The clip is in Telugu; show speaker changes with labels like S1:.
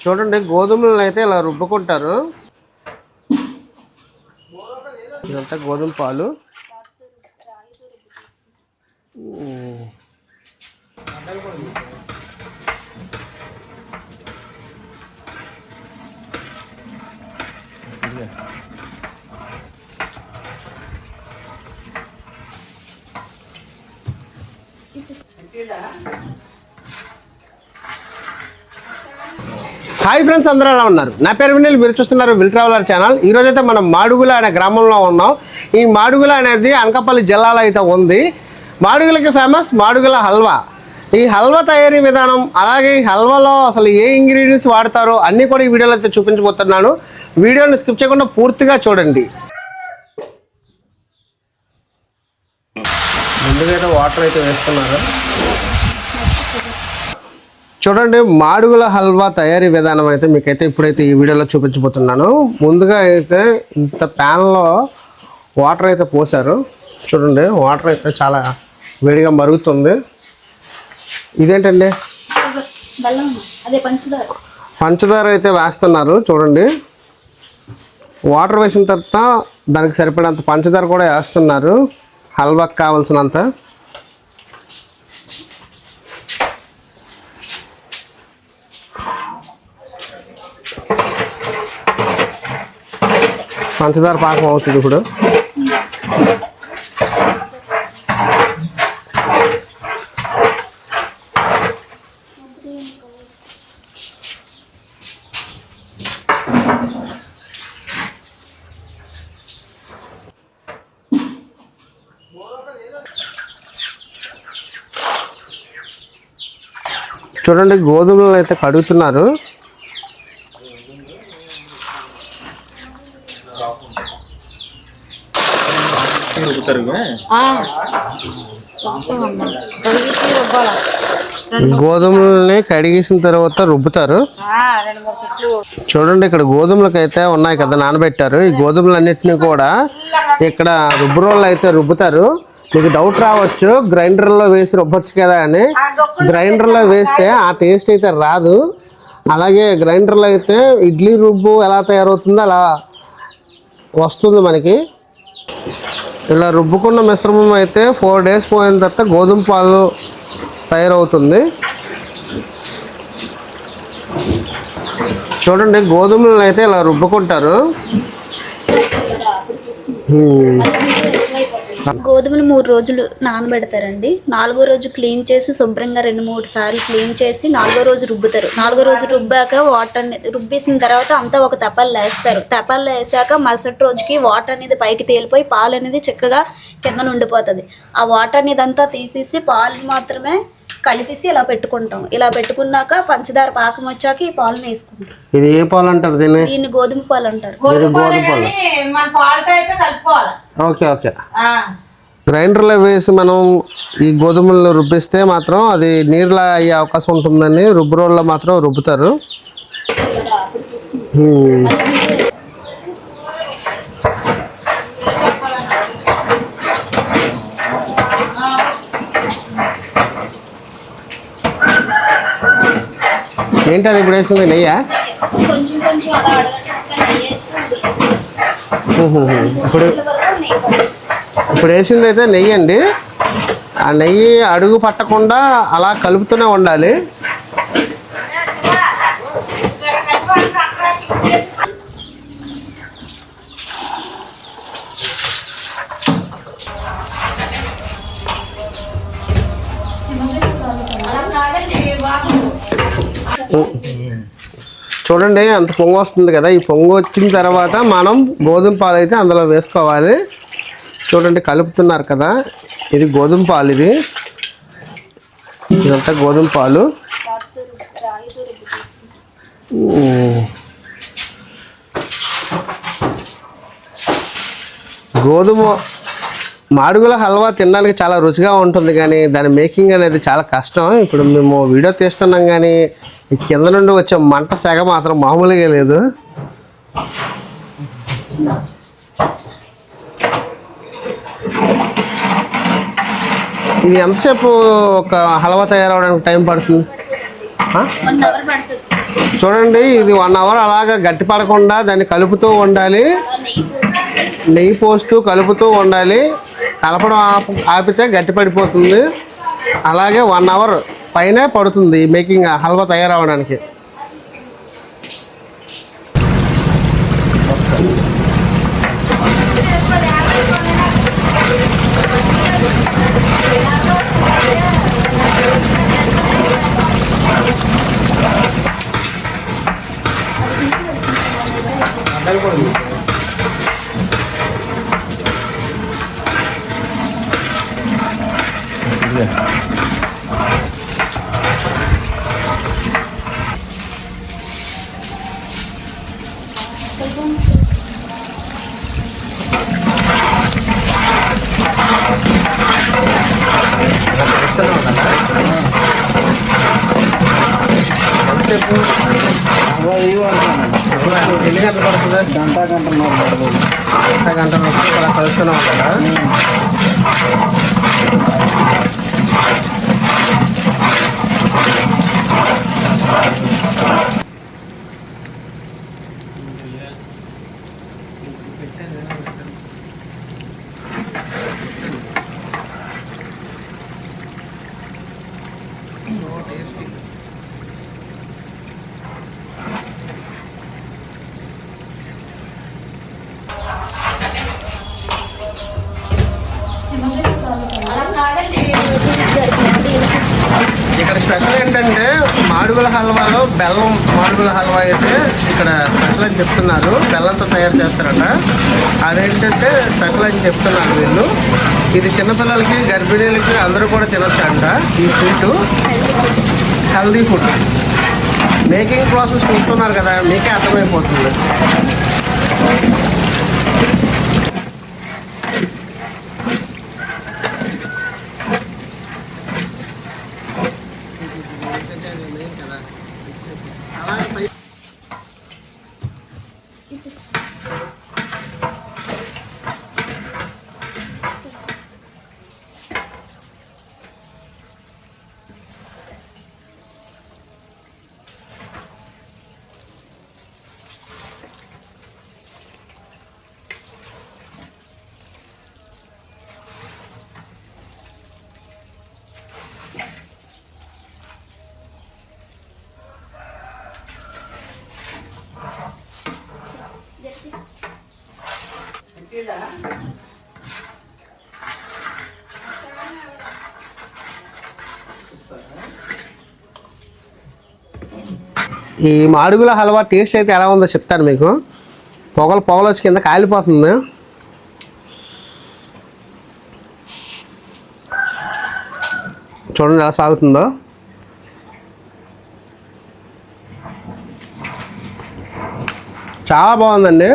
S1: చూడండి గోధుమలను అయితే ఇలా రుబ్బుకుంటారు. ఇదంతా గోధుమ పాలు. హాయ్ ఫ్రెండ్స్, అందరూ ఎలా ఉన్నారు? నా పేరు వినిల్, మీరు చూస్తున్నారు విల్ ట్రావెలర్ ఛానల్. ఈరోజైతే మనం మాడుగుల అనే గ్రామంలో ఉన్నాం. ఈ మాడుగుల అనేది అనకాపల్లి జిల్లాలో అయితే ఉంది. మాడుగులకి ఫేమస్ మాడుగుల హల్వా. ఈ హల్వా తయారీ విధానం, అలాగే ఈ హల్వాలో అసలు ఏ ఇంగ్రీడియంట్స్ వాడతారో అన్నీ కూడా ఈ వీడియోలో అయితే చూపించబోతున్నాను. వీడియోని స్కిప్ చేయకుండా పూర్తిగా చూడండి. ముందుగా అయితే వాటర్ అయితే వేస్తున్నారు. చూడండి, మాడుగుల హల్వా తయారీ విధానం అయితే మీకైతే ఇప్పుడైతే ఈ వీడియోలో చూపించబోతున్నాను. ముందుగా అయితే ఇంత ప్యాన్లో వాటర్ అయితే పోసారు. చూడండి, వాటర్ అయితే చాలా వేడిగా మరుగుతుంది. ఇదేంటండి? పంచదార అయితే వేస్తున్నారు. చూడండి, వాటర్ వేసిన తర్వాత దానికి సరిపడేంత పంచదార కూడా వేస్తున్నారు, హల్వాకి కావాల్సినంత. పంచదార పాకం అవుతుంది ఇప్పుడు. చూడండి, గోధుమలను అయితే కడుగుతున్నారు. గోధుమలని కడిగేసిన తర్వాత రుబ్బుతారు. చూడండి, ఇక్కడ గోధుమలకి అయితే ఉన్నాయి కదా, నానబెట్టారు. ఈ గోధుమలన్నిటిని కూడా ఇక్కడ రుబ్బు రోళ్ళు అయితే రుబ్బుతారు. మీకు డౌట్ రావచ్చు, గ్రైండర్లో వేసి రుబ్బొచ్చు కదా అని. గ్రైండర్లో వేస్తే ఆ టేస్ట్ అయితే రాదు. అలాగే గ్రైండర్లో అయితే ఇడ్లీ రుబ్బు ఎలా తయారవుతుందో అలా వస్తుంది మనకి. ఇలా రుబ్బుకున్న మిశ్రమం అయితే 4 days పోయిన తర్వాత గోధుమ పాలు తయారవుతుంది. చూడండి, గోధుమలను అయితే ఇలా రుబ్బుకుంటారు.
S2: గోధుమలు 3 రోజులు నానబెడతారండి. 4వ రోజు క్లీన్ చేసి శుభ్రంగా 2-3 సార్లు క్లీన్ చేసి 4వ రోజు రుబ్బుతారు. 4వ రోజు రుబ్బాక వాటర్ రుబ్బేసిన తర్వాత అంతా ఒక తపాల్లో వేస్తారు. తపాల్లో వేసాక మరుసటి రోజుకి వాటర్ అనేది పైకి తేలిపోయి పాలు అనేది చక్కగా కింద ఉండిపోతుంది. ఆ వాటర్ అనేది అంతా తీసేసి పాలు మాత్రమే కలిపేసి ఇలా పెట్టుకుంటాం. ఇలా పెట్టుకున్నాక పంచదార పాకం వచ్చాక ఈ పాలను వేసుకుంటాం.
S1: ఇది ఏ పాలు అంటారు?
S2: దీన్ని గోధుమ పాలు అంటారు.
S1: Okay okay. గ్రైండర్లో వేసి మనం ఈ గోధుమలను రుబ్బిస్తే మాత్రం అది నీరులా అయ్యే అవకాశం ఉంటుందని రుబ్బు రోల్లో మాత్రం రుబ్బుతారు. ఏంటి అది ఇప్పుడు వేసింది? నెయ్యా? ఇప్పుడు వేసింది అయితే నెయ్యి అండి. ఆ నెయ్యి అడుగు పట్టకుండా అలా కలుపుతూనే ఉండాలి. చూడండి, అంత పొంగు వస్తుంది కదా. ఈ పొంగు వచ్చిన తర్వాత మనం గోధుమ పాలు అయితే అందులో వేసుకోవాలి. చూడండి, కలుపుతున్నారు కదా, ఇది గోధుమ పాలు. ఇదంతా గోధుమ పాలు. గోధుమ మాడుగుల హల్వా తినడానికి చాలా రుచిగా ఉంటుంది, కానీ దాని మేకింగ్ అనేది చాలా కష్టం. ఇప్పుడు మేము వీడియో తీస్తున్నాం, కానీ ఈ కింద నుండి వచ్చే మంట సెగ మాత్రం మామూలుగా లేదు. ఇది ఎంతసేపు ఒక హల్వా తయారవడానికి టైం పడుతుంది? చూడండి ఇది 1 అవర్ అలాగా గట్టి పడకుండా దాన్ని కలుపుతూ ఉండాలి. నెయ్యి పోస్తూ కలుపుతూ ఉండాలి. కలపడం ఆపితే గట్టి పడిపోతుంది. అలాగే 1 అవర్ పైనే పడుతుంది మేకింగ్ హల్వా తయారవడానికి. ఎన్ని గంటలు పడుతుంది? గంట వస్తుంది అలా కలుస్తూనే ఉంటారా? ఇక్కడ స్పెషల్ ఏంటంటే మాడుగుల హల్వాలో బెల్లం మాడుగుల హల్వా అయితే ఇక్కడ స్పెషల్ అని చెప్తున్నారు. బెల్లంతో తయారు చేస్తారట. అదేంటంటే స్పెషల్ అని చెప్తున్నారు వీళ్ళు. ఇది చిన్నపిల్లలకి గర్భిణీలకి అందరూ కూడా తినొచ్చు అంట. ఈ sweet healthy food. Making process చూస్తున్నారు కదా, మీకే అర్థమైపోతుంది. ఈ మాడుగుల హల్వా టేస్ట్ అయితే ఎలా ఉందో చెప్తాను మీకు. పొగలు వచ్చి కింద కాలిపోతుంది. చూడండి ఎలా సాగుతుందో. చాలా బాగుందండి.